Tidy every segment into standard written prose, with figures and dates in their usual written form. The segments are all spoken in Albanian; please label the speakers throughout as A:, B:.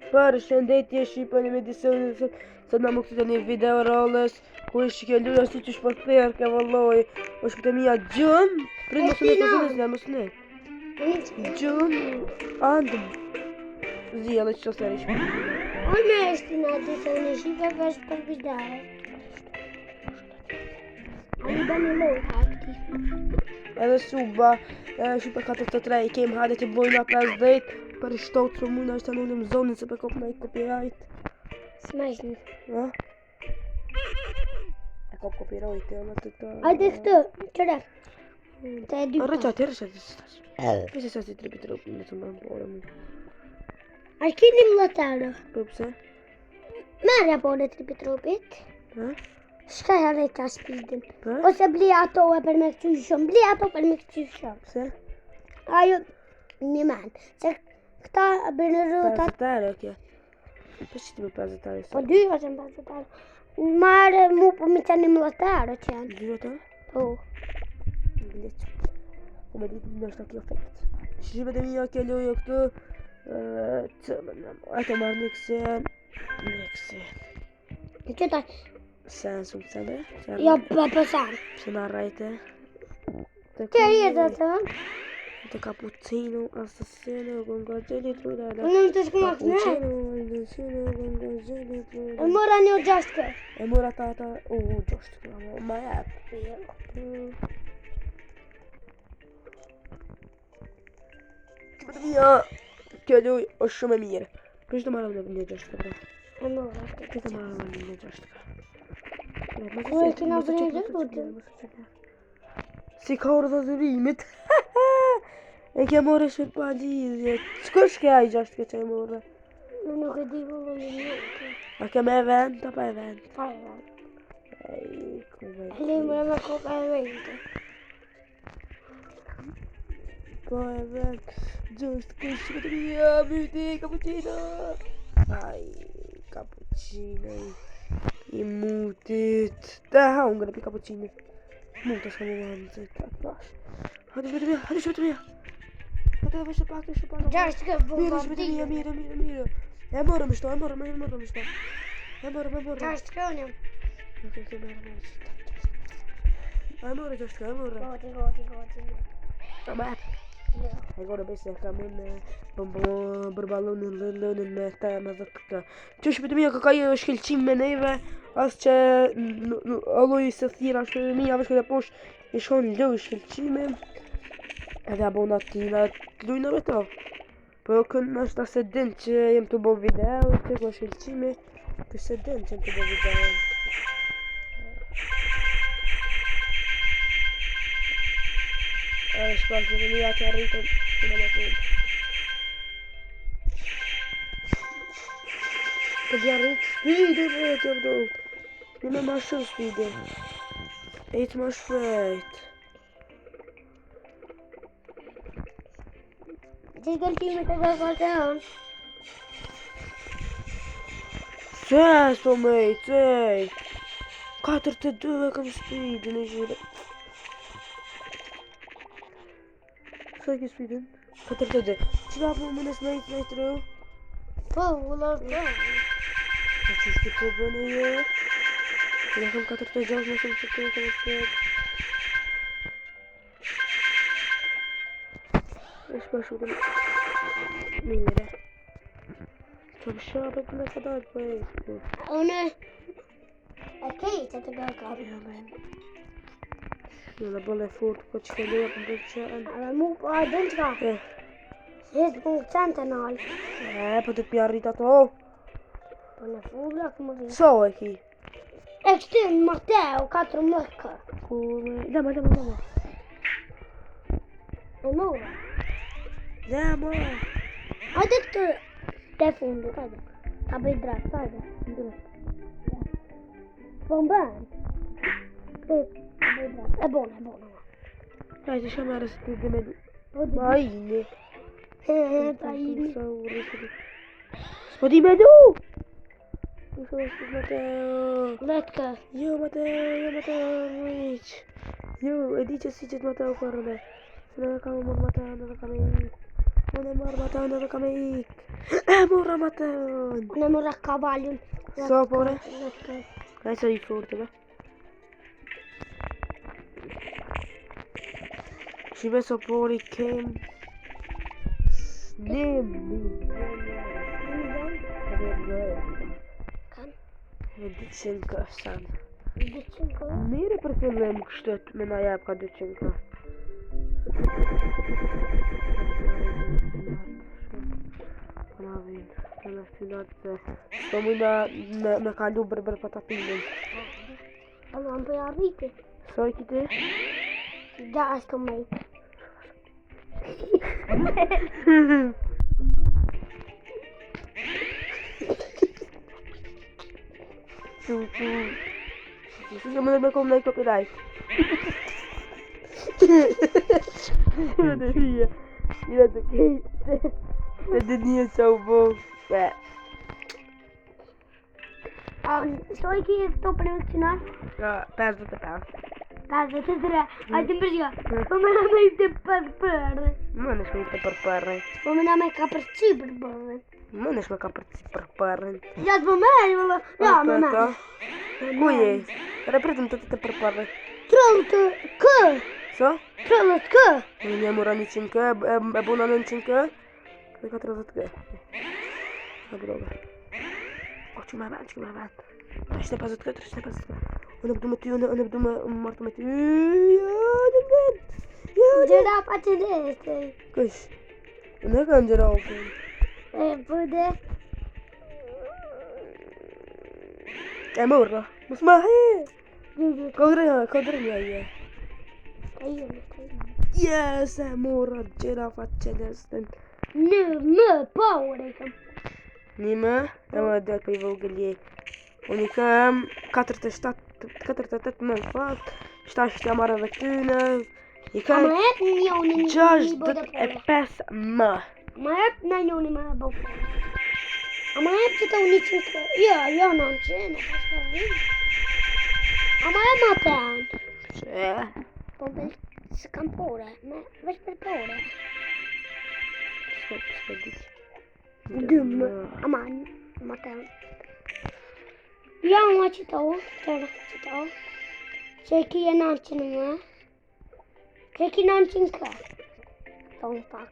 A: Përshëndetje shqipëni me disë se në më këtë një video rollës ku ishi ke luja si që shpërtherë ke vëlloj o shkëtë mija gjëm Prit më sunet gjëm andëm zia dhe që që seri shpërtherë
B: Ome është në disë në shqipe për shpërtherë Ali da në lojë
A: edhe suba shqipe 43 i kem hajde të bojna 50 për shtotë që mujna është të nulim zonin se për kopna i copyright.
B: Smajshni.
A: Ha? E kop copyright e më të të...
B: Hajde këtë, qëre. Të e dy.
A: Rëqat, të stash. Pese sa si tripi trupi në të më përë mu.
B: A shkini më lëtarë?
A: Për pëse?
B: Merja po në tripi trupit.
A: Ha?
B: Shka e rejta speedin.
A: Për?
B: Ose bli ato e për me këqyshëm. Bli ato për me këqyshëm.
A: Pse?
B: Ajo një men. Se këta bërë rëtat.
A: Pazetare, oke. Për që ti me pazetare?
B: Po dy është në pazetare. Marë mu për mi të një më lëtarë që janë.
A: Dy ato?
B: Po.
A: Ngleqë. Po me ditë në është kjo fekt. Shqipe të mija ke lojo këtu. Të më nëmë. Ato marë një kësen. Një kësen.
B: Në që ta?
A: Sen su kësen be?
B: Jo, për sen.
A: Pse në rajte?
B: Që i e të të?
A: Të cappuccino, assassino, con gaggelli trudele.
B: Unë më të shkumë atë ne.
A: Assassino, con gaggelli trudele.
B: E mora një gjashtë.
A: E mora tata, gjashtë, ma jep. Këtë mija, kjo luj është shumë e mirë. Për që të marrë në një gjashtë këta?
B: E mora.
A: Këtë të marrë në një gjashtë këta?
B: Po e kina vërë gjashtë?
A: Si ka orë dhe zërimit. E ke more shët pa lidhje. Qëko shke a i gjashtë ke që e more?
B: Në nuk e di vëllë një.
A: A ke me event, a pa event?
B: Pa e vend.
A: Ej, ku me
B: Limre me koka e vejtë.
A: Pa event. Gjashtë kështë këtë mija, myti, cappuccino. Aj, cappuccino. I mutit. Da hungër e pi cappuccino. Muta s'ka më vanë, se të pash. Hajde shpete mija, hajde shpete mija. Hajde dhe shtë pak.
B: Gjashtë këtë bombardinë.
A: Mire. E morëm shto. E morëm shto.
B: Gjashtë këtë unë.
A: Nuk e ke merë shto. E morë gjashtë ka, e morë.
B: Goti.
A: A me. E gore besë e kam unë bërballonin lënin me ta me dhe këta. Që shpete mija ka je shkelqim me neve, asë që alloj se thira shpete mija, vesh këtë e posh i shon lëj shkelqime. Edhe abona tina të lujna me to. Po kënë është se din që jem të bo video, që ko shkelqime, që se din që jem të bo video. Edhe shpashme dhe mija që arritëm që në më të Të bja rritë speedin e të jam do. Një me ma shumë speedin. E të ma shpejt.
B: Që shkelqime të dhe kërte onë.
A: Qes po mej, cej. 4-2 e kam speedin e gjire. Sa e ki speedin? 4-2. Qëta po më nësë nejtë rëu?
B: Po, vullar të.
A: A që shti po bëne jo? Këna kam 4-6 më shumë se të kam speed. E shpashu të mire. Që më shape të me ka dojtë për e.
B: Unë e kejtë të gërkar.
A: Ja men. Në në bëlle fort, po që ke leja për bëllë qenë.
B: Edhe mu po a din qka? Hezë për në qenë të nalë.
A: Po të pja rrit ato.
B: Po në fulla këmë rritë.
A: So e ki?
B: E kështi në Mateo 4 mëkë.
A: Kur me... Lama.
B: E mora.
A: Lama.
B: Hajde këtë te fundit, hajde. Ta bëj drejt, hajde. Po më bënë. Ta bëj drejt. E bona.
A: Hajde shë me rësë të dhe me du.
B: Ma
A: ini.
B: Ta ini.
A: S'po di me du! Mateo.
B: Letka.
A: Jo Mateo, rriq. Jo, e di që si qëtë Mateo kërëme. Se në kam mërë Mateo, në kam e Unë e morë baton edhe kam e ik. E morra baton.
B: Unë e morra kavallun.
A: So, pore? Kaj sa i forte, ba? Shive so pori kem.
B: Kan?
A: E 200 kësan.
B: 200 ko?
A: Mire për fillim kështet me na jep ka 200 kë. Në filat se po mujna me kalu bërber patapinin.
B: Ama më për arriti.
A: So i kiti?
B: Da është të mej.
A: Që më dhe me kom nëjë copyright. Io te via. Io te kejte. E dhe një që u bo.
B: So i ki to profesional?
A: 55.
B: Kaza të tëra. A të mbërgjë. Po më në me i të përpërë.
A: Më nësh me i të përpërë.
B: Po më në me ka përci përpërë.
A: Më nësh me ka përpërë.
B: Ja të përmeri, vëllë. Ja, më në.
A: Ku je? Repretëm të të përpërë.
B: Trëllë kë.
A: So?
B: Trëllë kë.
A: Në një mura 100 kë, e buna 900 kë. Dhe ka 30 kë. Në droga. O, që me vend. 350 kë, 350 kë. Unë e pëdu me ty, unë e pëdu me martu me ty.
B: Gjera pa që dhe.
A: Kësh? Unë e kanë gjera opën.
B: E pëde.
A: E morra. Mos ma he. Kodrënja je. Yes, e morra gjera fa qelestën.
B: Në më paure kam.
A: Një më? E më dhe për i vogëlje. Unë i kam 48 më në fakt. 7 jam marrë dhe këtyne. I kam
B: Ama hep njoni një
A: 65 më.
B: Ama hep në njoni më bëpë. Ama hep që të unë që të... Jo, në qenë. Ama hep më të janë.
A: Që?
B: Po veç së kam pore. Veç për pore.
A: S'po di.
B: Dëmë. Ama më të janë. Ja, ma që të o. Që e ki e në qenë më. Që e ki në qenë kë. Të unë pak.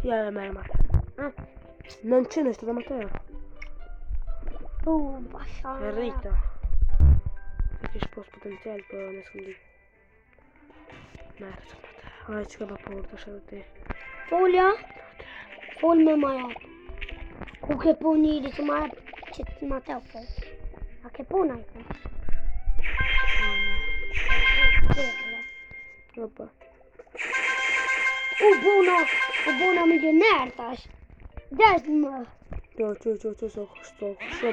A: Ja, e merë matë. Në në qenë është edhe matë.
B: Tu, basha.
A: E rrita. E kish pos potencial, po në s'këndi. Merë të matë. Aj, që ka pa porta, shë dhe ti.
B: Folja. Fol me ma jep. Ku ke po njëri që ma jep që të ma te fol. A ke po në jep?
A: Opa.
B: U bona milioner tash. Des më.
A: Jo, që, so shumë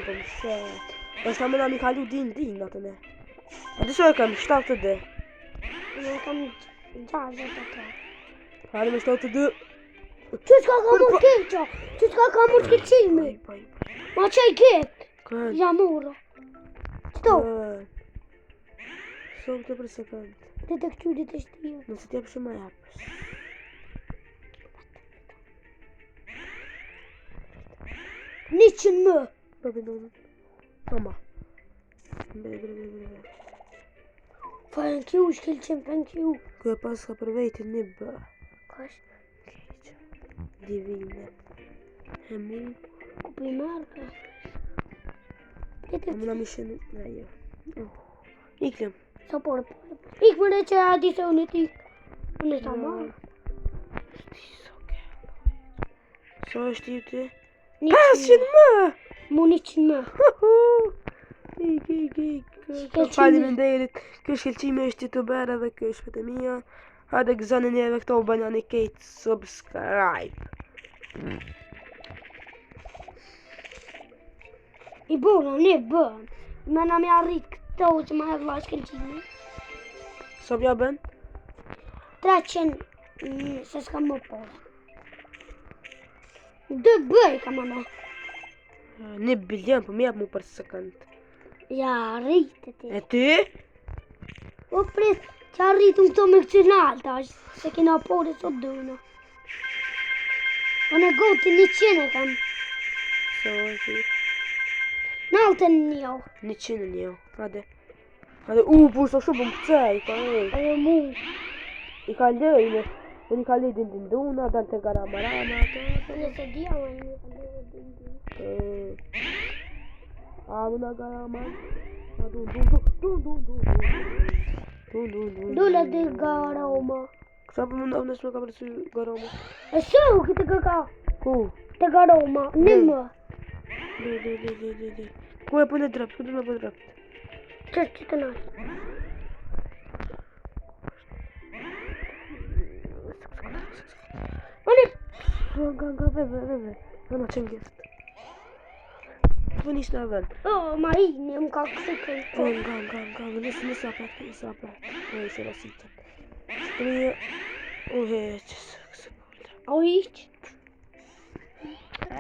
A: për më shetë. është ta mëna mi kalu din atë ne. A të so e kam 7
B: Unë kam 60.
A: Hajde me 7
B: Që s'ka ka mund keqa? Që s'ka ka mund keqimi? Ma që i kek?
A: Kënë?
B: Ja mora. Qëto?
A: Shumë të për sekund.
B: Dhe të këtu dhe të shtia.
A: Nëse t'jep shumë ma japës.
B: Niqën më.
A: Babinonën. Mama. Bire.
B: Fajnë kju, shkel qenë fajnë kju.
A: Kjo pas ka për vejtë një bë.
B: Kash?
A: Divine. Emin.
B: Kupi marka.
A: Mëna mi shenë. Ajo. Iklem.
B: Sa por. Ik më dhe që a di se unë e tik. Unë e sa marë.
A: Sa është ju ti?
B: 500
A: më!
B: Mu 100 më.
A: Ik. Faleminderit. Kjo shkelqimi është youtuber edhe kjo është për të mija. Hajde gëzoni njeve këto bënja një kejtë subscribe.
B: I bona, ne bën. Me na me arrit këto që ma hedhë la shkelqimi.
A: Sa bja bën?
B: 300 se s'kam më por. 2 bëj kam anë.
A: 1 bilion, po mi jap mu për sekund.
B: Ja, rritë ti.
A: E ty?
B: O prit, që arritëm këto me këcinal tash, se kina pore sot dëna. Unë goti 100 e kam.
A: Sa ti?
B: 91.
A: 101. Hajde. Hajde, po sa shumë më kthej, ka ej.
B: Ajo mu.
A: I ka lejnë. Unë i ka lejnë din duna, dalë të garamarama,
B: Nëse dia më një kanë
A: A una garaman.
B: Dula di garoma.
A: Kësa për më ndavë nësme ka përësy garama.
B: E su këtë kaka.
A: Ku?
B: Të garoma. Nimë.
A: Le. Ku e punë drept? Ku du me punë drept?
B: Që të nërë.
A: Ga, veve. Ana qenë gift. Vënish në vend.
B: Ma i, një më ka kësi këllë.
A: Ga, nësë apet. Oj, se rasitën. Shpërë, kësë pëllë.
B: A u iqë?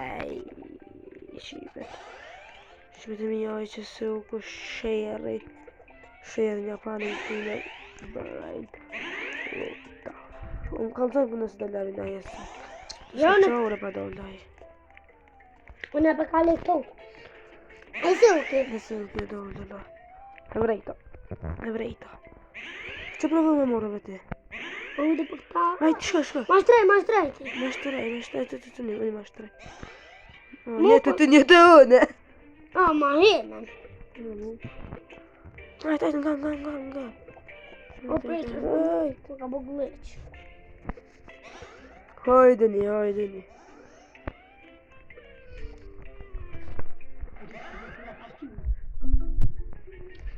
A: Ej, shqipet. Shqipet e mi oj që se u ku sheri. Sheri një panë i tine. Bërajt. Unë kalëzoj për nësë dëllari në jesë.
B: Jone.
A: Që ore pa dëllari.
B: Unë e për ka lekto. E su këtë.
A: Nëse u kjo dëllari. Evrejta. Që provë me morë vëti?
B: U dhe për ta.
A: Ajtë, shko.
B: Mashtrej ti.
A: Mashtrej, të një, unë mashtrej. Një të une.
B: Ma henen.
A: Ajtë, nga.
B: O prejtë, të ka bëgë leqë.
A: Hajdeni.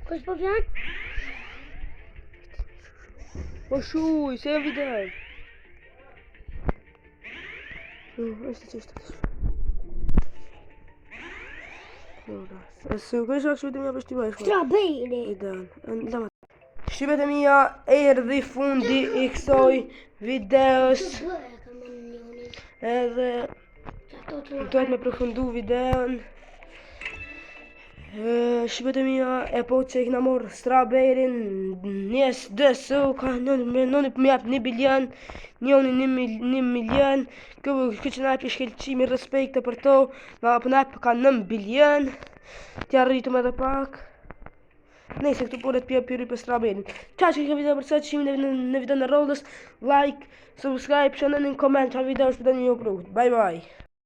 B: Kështë po vjen?
A: O shuj, se e videl. Është. Su, kështë akë shvete mija për shtima e shko.
B: Strawberry.
A: Ideal. Shqipet e mija erdhi fundi i kësoj videos. Edhe duhet me përfundu videon. Shqipet e mija e po që i këna morë strawberryn. Njes dësu ka nëni për mjap 1 bilion. Njoni 1 milion. Këtë që na e për shkelqimi respekte për to. Na për na e ka 9 bilion. Tja rritum edhe pak. Nëse këtu po të pyri për strawberryn. Qa që video për sot, shihemi në video në rollës. Like, subscribe, shënën në koment, qa video është për të një provët. Bye bye.